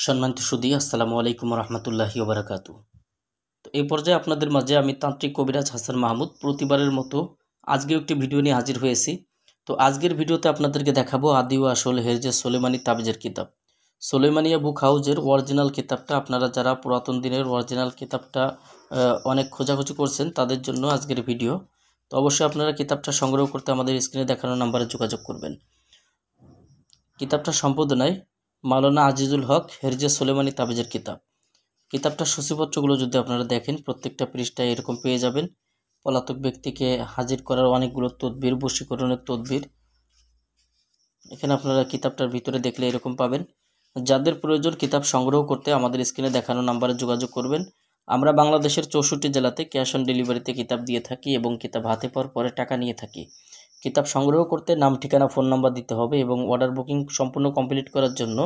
সম্মানিত সুধী, আসসালামু আলাইকুম রহমতুল্লাহি ওবরাকাতু। তো এই পর্যায়ে আপনাদের মাঝে আমি তান্ত্রিক কবিরাজ হাসান মাহমুদ প্রতিবারের মতো আজকেও একটি ভিডিও নিয়ে হাজির হয়েছি। তো আজকের ভিডিওতে আপনাদেরকে দেখাবো আদি ও আসল হেরজে সোলেমানি তাবিজের কিতাব, সোলেমানিয়া বুক হাউজের অরিজিনাল কিতাবটা। আপনারা যারা পুরাতন দিনের অরিজিনাল কিতাবটা অনেক খোঁজাখুঁজি করছেন তাদের জন্য আজকের ভিডিও। তো অবশ্যই আপনারা কিতাবটা সংগ্রহ করতে আমাদের স্ক্রিনে দেখানো নাম্বারে যোগাযোগ করবেন। কিতাবটা সম্পাদনায় মাওলানা আজিজুল হক, হেরজে সোলেমানি তাবিজের কিতাব। কিতাবটার সূচিপত্রগুলো যদি আপনারা দেখেন, প্রত্যেকটা পৃষ্ঠায় এরকম পেয়ে যাবেন পলাতক ব্যক্তিকে হাজির করার অনেকগুলো তদবির, বশীকরণের তদবির। এখানে আপনারা কিতাবটার ভিতরে দেখলে এরকম পাবেন। যাদের প্রয়োজন কিতাব সংগ্রহ করতে আমাদের স্ক্রিনে দেখানো নাম্বারে যোগাযোগ করবেন। আমরা বাংলাদেশের 64 জেলাতে ক্যাশ অন ডেলিভারিতে কিতাব দিয়ে থাকি এবং কিতাব হাতে পাওয়ার পরে টাকা নিয়ে থাকি। কিতাব সংগ্রহ করতে নাম, ঠিকানা, ফোন নাম্বার দিতে হবে এবং অর্ডার বুকিং সম্পূর্ণ কমপ্লিট করার জন্য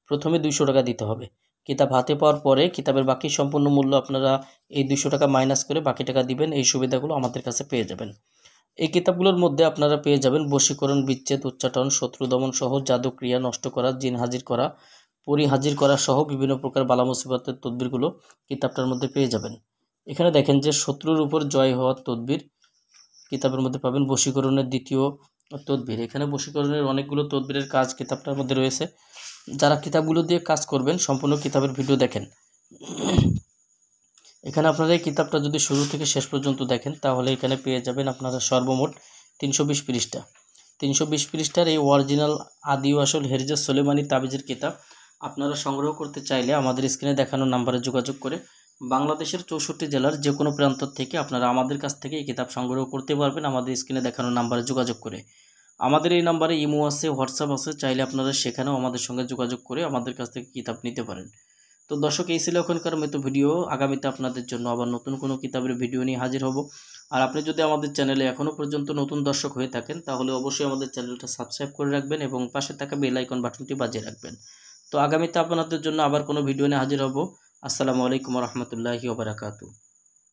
প্রথমে 200 টাকা দিতে হবে। কিতাব হাতে পাওয়ার পরে কিতাবের বাকি সম্পূর্ণ মূল্য আপনারা এই 200 টাকা মাইনাস করে বাকি টাকা দিবেন। এই সুবিধাগুলো আমাদের কাছে পেয়ে যাবেন। এই কিতাবগুলোর মধ্যে আপনারা পেয়ে যাবেন বশীকরণ, বিচ্ছেদ, উচ্চাটন, শত্রু দমন সহ জাদুক্রিয়া নষ্ট করা, জিন হাজির করা, পরি হাজির করা সহ বিভিন্ন প্রকার বালা মুসিবতের তদবিরগুলো কিতাবটার মধ্যে পেয়ে যাবেন। এখানে দেখেন যে শত্রুর উপর জয় হওয়ার তদবির কিতাবের মধ্যে পাবেন। বশীকরণের দ্বিতীয় তদবির, এখানে বশীকরণের অনেকগুলো তদবিরের কাজ কিতাবটার মধ্যে রয়েছে। যারা কিতাবগুলো দিয়ে কাজ করবেন সম্পূর্ণ কিতাবের ভিডিও দেখেন। এখানে আপনারা এই কিতাবটা যদি শুরু থেকে শেষ পর্যন্ত দেখেন তাহলে এখানে পেয়ে যাবেন আপনারা সর্বমোট 320 পৃষ্ঠা। 320 পৃষ্ঠার এই অরিজিনাল আদি ও আসল হেরজে সোলেমানি তাবিজের কিতাব আপনারা সংগ্রহ করতে চাইলে আমাদের স্ক্রিনে দেখানো নাম্বারে যোগাযোগ করে বাংলাদেশের 64 জেলার যে কোনো প্রান্ত থেকে আপনারা আমাদের কাছ থেকে এই কিতাব সংগ্রহ করতে পারবেন আমাদের স্ক্রিনে দেখানো নাম্বারে যোগাযোগ করে। আমাদের এই নাম্বারে ইমো আছে, হোয়াটসঅ্যাপ আছে, চাইলে আপনারা সেখানেও আমাদের সঙ্গে যোগাযোগ করে আমাদের কাছ থেকে কিতাব নিতে পারেন। তো দর্শক, এই ছিল এখনকার মতো ভিডিও। আগামীতে আপনাদের জন্য আবার নতুন কোনো কিতাবের ভিডিও নিয়ে হাজির হব। আর আপনি যদি আমাদের চ্যানেলে এখনও পর্যন্ত নতুন দর্শক হয়ে থাকেন তাহলে অবশ্যই আমাদের চ্যানেলটা সাবস্ক্রাইব করে রাখবেন এবং পাশে থাকা বেল আইকন বাটনটি বাজিয়ে রাখবেন। তো আগামীতে আপনাদের জন্য আবার কোনো ভিডিও নিয়ে হাজির হব। আসসালামু আলাইকুম রহমতুল্লাহি ওয়া বারাকাতুহু।